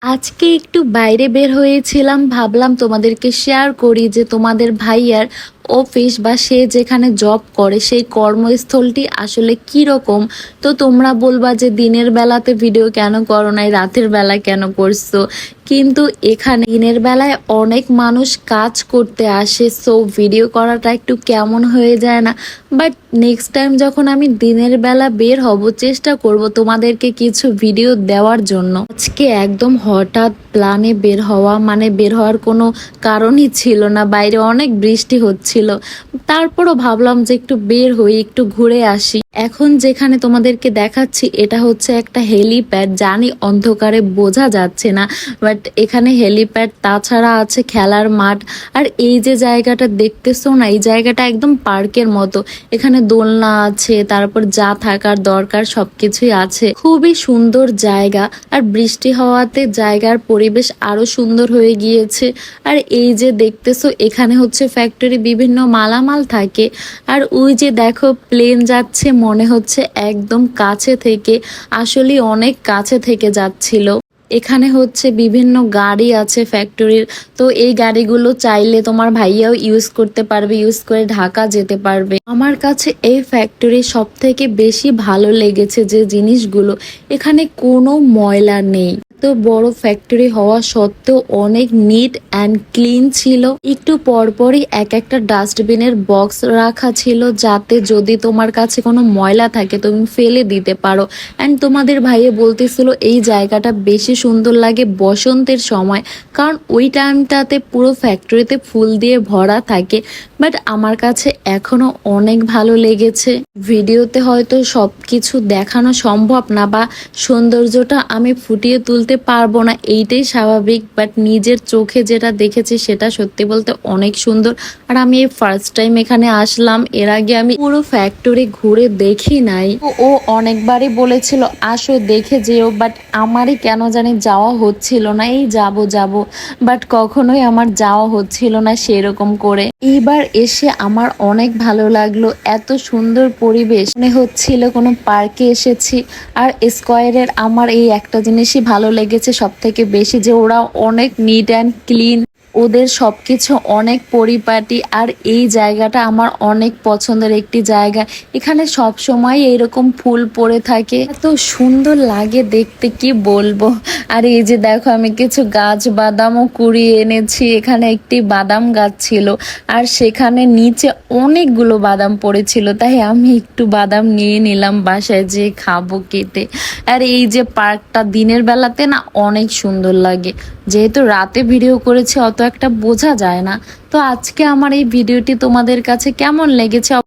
আজকে একটু বাইরে বের হয়েছিলাম, ভাবলাম তোমাদেরকে শেয়ার করি যে তোমাদের ভাইয়ার অফিস বা সে যেখানে জব করে সেই কর্মস্থলটি আসলে কি রকম। তো তোমরা বলবা যে দিনের বেলাতে ভিডিও কেন করো নাই, রাতের বেলা কেন করছো, কিন্তু এখানে দিনের বেলায় অনেক মানুষ কাজ করতে আসে, সো ভিডিও করাটা একটু কেমন হয়ে যায় না। বাট নেক্সট টাইম যখন আমি দিনের বেলা বের হব চেষ্টা করব তোমাদেরকে কিছু ভিডিও দেওয়ার জন্য। আজকে একদম হঠাৎ প্ল্যানে বের হওয়া, মানে বের হওয়ার কোনো কারণই ছিল না, বাইরে অনেক বৃষ্টি হচ্ছিল, তারপরও ভাবলাম যে একটু বের হই, একটু ঘুরে আসি। এখন যেখানে তোমাদেরকে দেখাচ্ছি এটা হচ্ছে একটা হেলিপ্যাড, জানি অন্ধকারে বোঝা যাচ্ছে না, বাট এখানে হেলিপ্যাড, তাছাড়া আছে খেলার মাঠ। আর এই যে জায়গাটা দেখতেছো না, এই জায়গাটা একদম পার্কের মতো, এখানে দোলনা আছে, তারপর যা থাকার দরকার সবকিছুই আছে, খুবই সুন্দর জায়গা। আর বৃষ্টি হওয়াতে জায়গার পরিবেশ আরো সুন্দর হয়ে গিয়েছে। আর এই যে দেখতেছো এখানে হচ্ছে ফ্যাক্টরি, বিভিন্ন মালামাল থাকে। আর ওই যে দেখো প্লেন যাচ্ছে, মনে হচ্ছে একদম কাছে থেকে, আসলে অনেক কাছে থেকে যাচ্ছিল। এখানে হচ্ছে বিভিন্ন গাড়ি আছে ফ্যাক্টরির, তো এই গাড়িগুলো চাইলে তোমার ভাইয়াও ইউজ করতে পারবে, ইউজ করে ঢাকা যেতে পারবে। আমার কাছে এই ফ্যাক্টরি সব থেকে বেশি ভালো লেগেছে যে জিনিসগুলো, এখানে কোনো ময়লা নেই। তো বড় ফ্যাক্টরি হওয়া সত্ত্বেও অনেক নিট অ্যান্ড ক্লিন ছিল। একটু পরপরই এক একটা ডাস্টবিনের বক্স রাখা ছিল, যাতে যদি তোমার কাছে কোনো ময়লা থাকে তুমি ফেলে দিতে পারো। অ্যান্ড তোমাদের ভাইয়ে বলতেছিল এই জায়গাটা বেশি সুন্দর লাগে বসন্তের সময়, কারণ ওই টাইমটাতে পুরো ফ্যাক্টরিতে ফুল দিয়ে ভরা থাকে। বাট আমার কাছে এখনো অনেক ভালো লেগেছে। ভিডিওতে হয়তো সব কিছু দেখানো সম্ভব না, বা সৌন্দর্যটা আমি ফুটিয়ে তুলতে পারবো না, এইটাই স্বাভাবিক। বাট নিজের চোখে যেটা দেখেছি সেটা সত্যি বলতে অনেক সুন্দর। আর আমি এই ফার্স্ট টাইম এখানে আসলাম, এর আগে আমি পুরো ফ্যাক্টরি ঘুরে দেখি নাই। ও অনেকবারই বলেছিল আসো দেখে যেও, বাট আমারই কেন জানি যাওয়া হচ্ছিল না। এই যাব যাব, বাট কখনোই আমার যাওয়া হচ্ছিল না সেরকম করে। এইবার এসে আমার অনেক ভালো লাগলো, এত সুন্দর পরিবেশ, মনে হচ্ছিল কোনো পার্কে এসেছি। আর স্কয়ারের আমার এই একটা জিনিসই ভালো লেগেছে সব থেকে বেশি, যে ওরা অনেক নিট অ্যান্ড ক্লিন, ওদের সবকিছু অনেক পরিপাটি। আর এই জায়গাটা আমার অনেক পছন্দের একটি জায়গা, এখানে সব সময় এইরকম ফুল পড়ে থাকে, এত সুন্দর লাগে দেখতে কি বলবো। আর এই যে দেখো আমি কিছু গাছ বাদামও কুড়িয়ে এনেছি, এখানে একটি বাদাম গাছ ছিল আর সেখানে নিচে অনেকগুলো বাদাম পড়েছিল, তাই আমি একটু বাদাম নিয়ে নিলাম বাসায় যে খাবো কেটে। আর এই যে পার্কটা দিনের বেলাতে না অনেক সুন্দর লাগে, যেহেতু রাতে ভিডিও করেছি অত একটা বোঝা যায় না। তো আজকে আমার এই ভিডিওটি তোমাদের কাছে কেমন লেগেছে